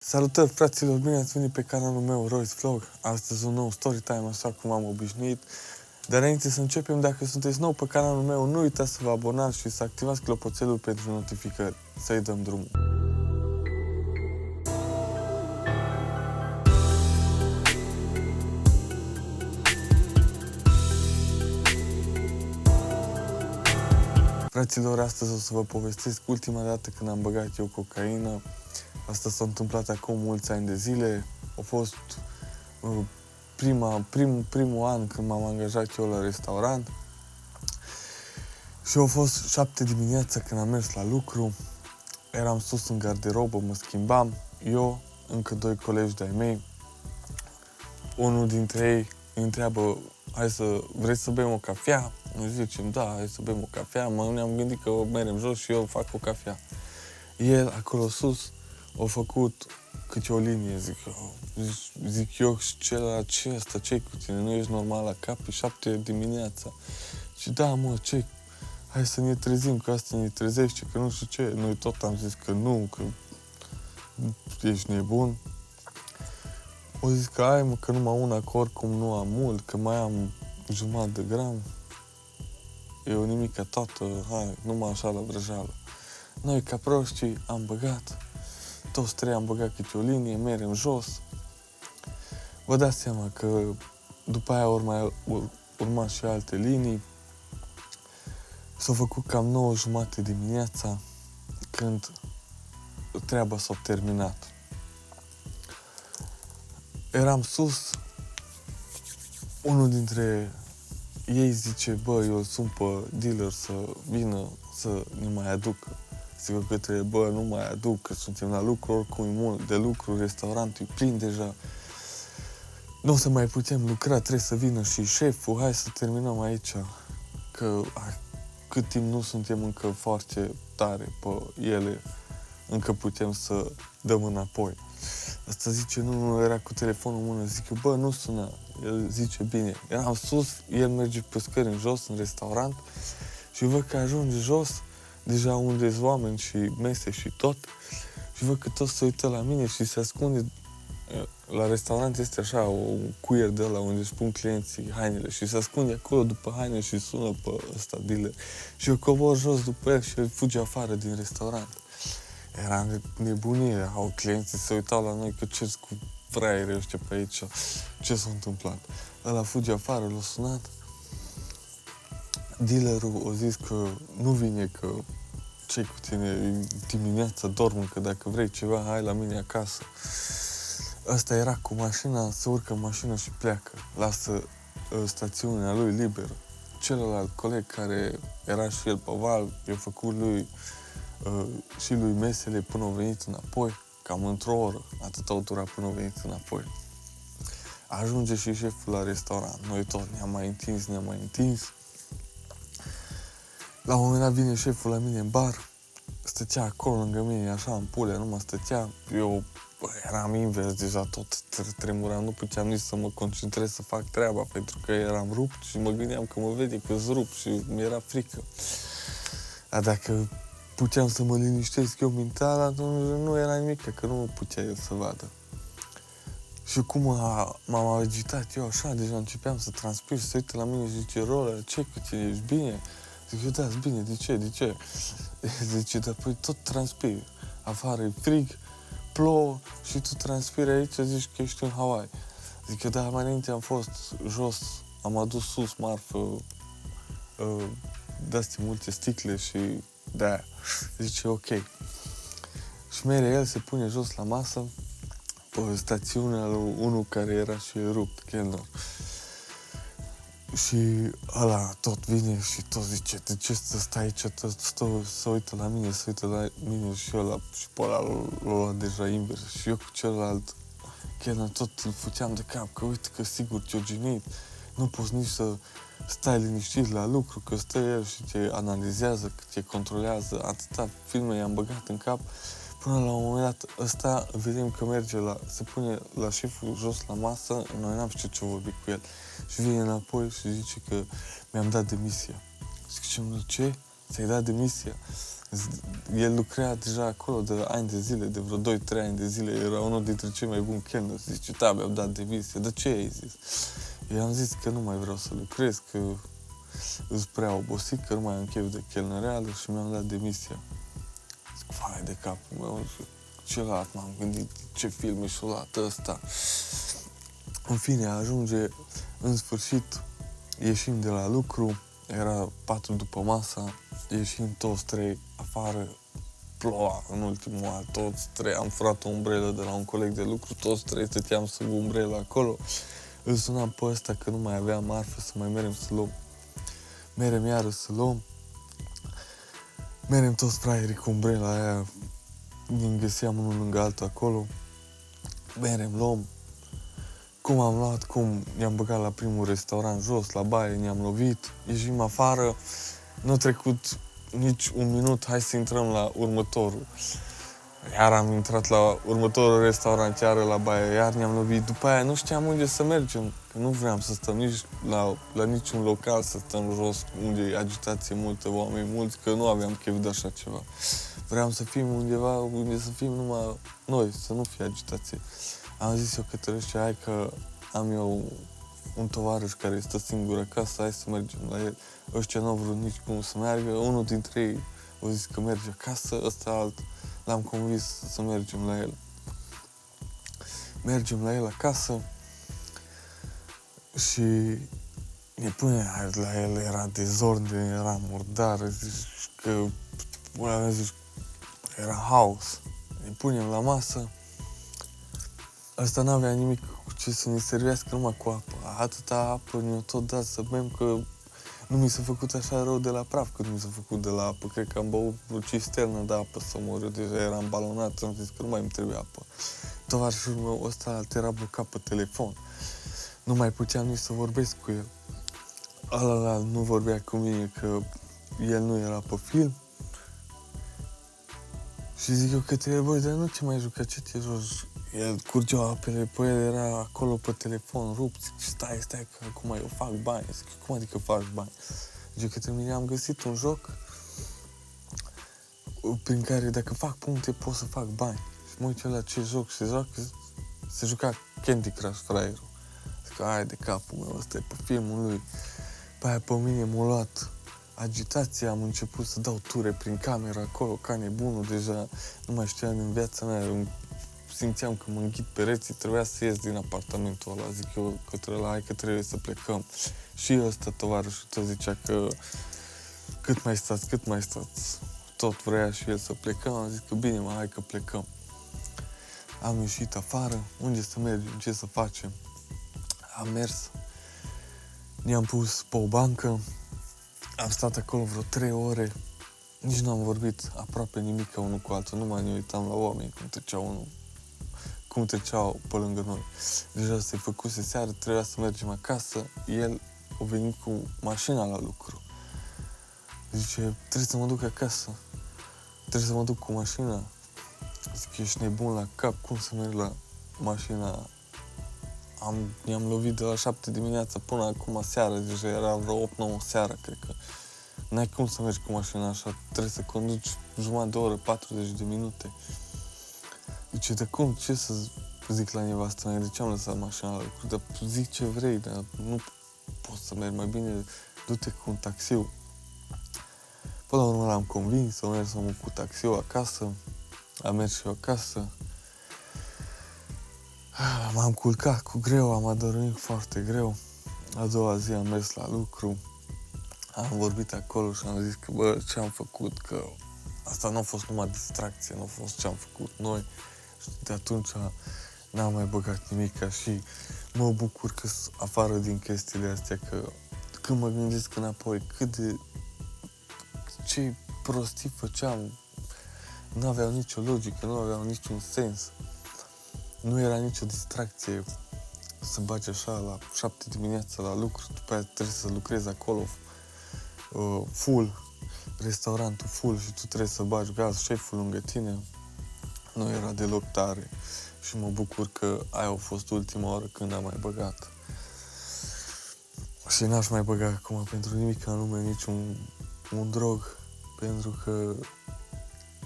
Salutări, fraților, bine ați venit pe canalul meu Royce Vlog. Astăzi un nou story time, așa cum am obișnuit. Dar înainte să începem, dacă sunteți nou pe canalul meu, nu uitați să vă abonați și să activați clopoțelul pentru notificări. Să-i dăm drumul. Fraților, astăzi o să vă povestesc ultima dată când am băgat eu cocaină. Asta s-a întâmplat acum mulți ani de zile. A fost primul an când m-am angajat eu la restaurant. Și a fost 7 dimineața când am mers la lucru. Eram sus în garderobă, mă schimbam. Eu, încă 2 colegi de-ai mei. Unul dintre ei îi întreabă, vrei să bem o cafea? Noi zicem, da, hai să bem o cafea. Ne-am gândit că merem jos și eu fac o cafea. El, acolo sus, a făcut câte o linie, zic eu, și celălalt, ce asta, ce-i cu tine? Nu ești normal la cap, e 7 dimineața. Și da, mă, ce, hai să ne trezim, că asta ne trezește, că nu știu ce. Noi tot am zis că nu, că ești nebun. O zis că ai, mă, că numai una, că oricum nu am mult, că mai am jumătate de gram. Eu nimica toată, hai, numai așa la vrăjeală. Noi, ca proștii, am băgat. Toți trei am băgat câte o linie, merem jos. Vă dați seama că după aia urma și alte linii. S-au făcut cam 9:30 dimineața când treaba s-a terminat. Eram sus, unul dintre ei zice, bă, eu sun pe dealer să vină să ne mai aducă. Zic că trebuie, nu mai aduc, că suntem la lucru, oricum e mult de lucru, restaurantul e plin deja. Nu o să mai putem lucra, trebuie să vină și șeful, hai să terminăm aici. Că cât timp nu suntem încă foarte tare pe ele, încă putem să dăm înapoi. Asta zice, nu, era cu telefonul în mână, zic eu, bă, nu suna. El zice, bine, eram sus, el merge pe scări în jos, în restaurant, și văd că ajunge jos, deja unde sunt oameni și mese și tot, și văd că tot se uită la mine și se ascunde. La restaurant este așa, un cuier de ăla unde își pun clienții hainele și se ascunde acolo după haine și sună pe ăsta dealer. Și eu cobor jos după el și el fuge afară din restaurant. Era nebunie, clienții se uitau la noi că ce-s cu fraierii ăștia pe aici, ce s-a întâmplat. Ăla fuge afară, l-a sunat. Dealerul a zis că nu vine, că ce cu tine, dimineața dorm, că dacă vrei ceva, hai la mine acasă. Ăsta era cu mașina, se urcă în mașină și pleacă. Lasă stațiunea lui liberă. Celălalt coleg care era și el pe val, i-a făcut și lui mesele până au venit înapoi, cam într-o oră. Atât au durat până au venit înapoi. Ajunge și șeful la restaurant. Noi tot ne-am mai întins. La un moment dat vine șeful la mine în bar, stătea acolo lângă mine, așa, în pulea, nu mă stătea. Eu eram invers deja, tot tremuram, nu puteam nici să mă concentrez să fac treaba, pentru că eram rupt și mă gândeam că mă vede că-s rupt și mi-era frică. Dar dacă puteam să mă liniștesc eu mental, atunci nu era nimic, că nu putea el să vadă. Și cum m-am agitat eu așa, deja începeam să transpir, se uită la mine și zice, Rola, ce cu tine, ești bine? Zic eu, da, bine, de ce? Zice, dar păi tot transpiri, afară e frig, plouă și tu transpiri aici, zici că ești în Hawaii. Zic eu, da, mai înainte am fost jos, am adus sus marfă, de-astea multe sticle și de-aia. Zice, ok. Și mere el se pune jos la masă, pe stațiunea lui unul care era și rupt, chelner. Și ăla tot vine și tot zice, de ce să stai aici, să uită la mine și ăla, și pe ăla l-a luat deja invers. Și eu cu celălalt chelner tot îl futeam de cap, că uite că sigur te-o ginit, nu poți nici să stai liniștit la lucru, că stă el și te analizează, că te controlează, atâta filme i-am băgat în cap, până la un moment dat ăsta vedem că merge se pune la șeful jos la masă, noi n-am știut ce vorbi cu el. Și vine înapoi și zice că mi-am dat demisia. Zic, ce? Ți-ai dat demisia? El lucrea deja acolo de ani de zile, de vreo 2-3 ani de zile, era unul dintre cei mai buni chelneri. Zice, da, mi-au dat demisia. De ce ai zis? Eu am zis că nu mai vreau să lucrez, că îs prea obosit, că nu mai am chef de chelnăreală și mi-am dat demisia. Zic, vai de capul meu, celălalt m-am gândit, ce film și-o luat ăsta. În fine, ajunge, în sfârșit, ieșim de la lucru, era 4 după masa, ieșim toți 3 afară, ploua în ultimul an, toți 3, am furat o umbrelă de la un coleg de lucru, toți 3 stăteam sub umbrelă acolo, îl sunam pe ăsta că nu mai aveam marfă să mai merem să luăm. Merem iară să luăm, merem toți fraierii cu umbrela aia, ne găseam unul lângă altul acolo, merem, luăm. Cum am luat, cum ne-am băgat la primul restaurant jos, la baie, ne-am lovit, ieșim afară, nu a trecut nici un minut, hai să intrăm la următorul. Iar am intrat la următorul restaurant, iară la baie, iar ne-am lovit. După aia nu știam unde să mergem, că nu vreau să stăm nici la niciun local, să stăm jos, unde e agitație multă, oameni mulți, că nu aveam chef de așa ceva. Vreau să fim undeva unde să fim numai noi, să nu fie agitație. Am zis eu către ăștia, hai că am eu un tovarăș care stă singur acasă, hai să mergem la el. Ăștia n-au vrut nici cum să meargă, unul dintre ei a zis că merge acasă, ăsta alt l-am convins să mergem la el. Mergem la el acasă și ne pune la el, era dezordine, era murdar, zici că zici, era haos. Ne punem la masă, ăsta n-avea nimic cu ce să ne servească, numai cu apă. Atâta apă ne-a tot dat să bem, că nu mi s-a făcut așa rău de la praf cât mi s-a făcut de la apă. Cred că am băut o cisternă de apă să mor. Eu deja eram balonat, am zis că nu mai îmi trebuie apă. Tovarășul meu ăsta era blocat pe telefon. Nu mai puteam nici să vorbesc cu el. Ăla nu vorbea cu mine, că el nu era pe film. Și zic eu către el, băi, dar nu te mai juca, ce te joci? El curgeau apele pe el, era acolo pe telefon, rupt, zic, stai, că acum eu fac bani. Zic, cum adică faci bani? Zic, către mine am găsit un joc prin care dacă fac puncte pot să fac bani. Și mă uit eu la ce joc se juca Candy Crush, fraierul. Zic, hai de capul meu, ăsta e pe filmul lui. Pe aia pe mine m-a luat agitația, am început să dau ture prin cameră acolo, ca nebunul, deja nu mai știam în viața mea, simțeam că mă înghit pereții, trebuia să ies din apartamentul ăla, zic eu către ăla, hai că trebuie să plecăm. Și ăsta, tovarășul tău, zicea că cât mai stați, tot vrea și el să plecăm, am zis că bine, mă, hai că plecăm. Am ieșit afară, unde să mergem, ce să facem? Am mers, ne-am pus pe o bancă, am stat acolo vreo 3 ore, nici nu am vorbit aproape nimic unul cu altul, numai ne uitam la oameni cum treceau pe lângă noi. Deja se făcuse seară, trebuia să mergem acasă, el a venit cu mașina la lucru. Zice, trebuie să mă duc acasă, trebuie să mă duc cu mașina. Zic, ești nebun la cap, cum să merg la mașina? Ne-am lovit de la 7 dimineața până acum seara, deja era vreo 8-9 seara, cred că. N-ai cum să mergi cu mașina așa, trebuie să conduci jumătate de oră, 40 de minute. Zice, de cum, ce să zic la nevastă mea, de ce am lăsat mașina la lucru? Dar zic ce vrei, dar nu poți să mergi, mai bine du-te cu un taxiu. Până la urmă l-am convins, am mers cu taxiul acasă, am mers și eu acasă. M-am culcat cu greu, am adormit foarte greu. A doua zi am mers la lucru, am vorbit acolo și am zis că, bă, ce am făcut, că asta nu a fost numai distracție, nu a fost ce am făcut noi. Și de atunci n-am mai băgat nimic și mă bucur că afară din chestiile astea, că când mă gândesc înapoi ce prostii făceam, nu aveau nicio logică, nu aveau niciun sens. Nu era nicio distracție să bagi așa la 7 dimineața la lucru, după aia trebuie să lucrezi acolo full, restaurantul full și tu trebuie să bagi gaz, șeful lângă tine. Nu era deloc tare și mă bucur că aia a fost ultima oară când am mai băgat. Și n-aș mai băga acum pentru nimic anume, niciun drog, pentru că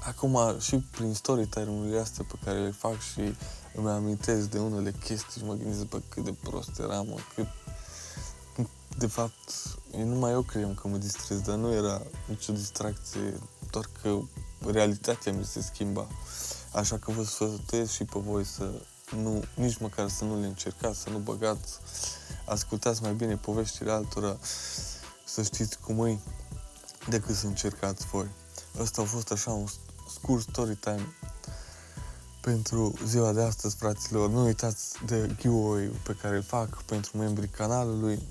acum și prin story time-urile astea pe care le fac și îmi amintesc de unele chestii și mă gândesc, bă, cât de prost eram, mă, cât... De fapt, numai eu credeam că mă distrez, dar nu era nicio distracție, doar că realitatea mi se schimba. Așa că vă sfătuiesc și pe voi să nu, nici măcar să nu le încercați, să nu băgați, ascultați mai bine poveștile altora, să știți cum e, decât să încercați voi. Ăsta a fost așa un scurt story time pentru ziua de astăzi, fraților. Nu uitați de giveaway pe care îl fac pentru membrii canalului.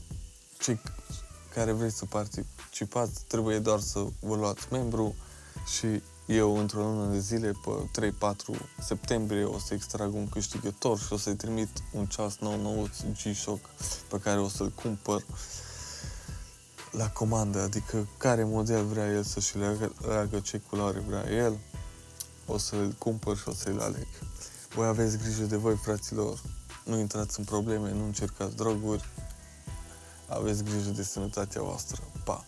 Cei care vreți să participați, trebuie doar să vă luați membru și eu, într-o lună de zile, pe 3-4 septembrie, o să extrag un câștigător și o să-i trimit un ceas nou G-Shock pe care o să-l cumpăr la comandă, adică care model vrea el să-și leagă, ce culoare vrea el, o să-l cumpăr și o să-l aleg. Voi aveți grijă de voi, fraților, nu intrați în probleme, nu încercați droguri, aveți grijă de sănătatea voastră. Pa!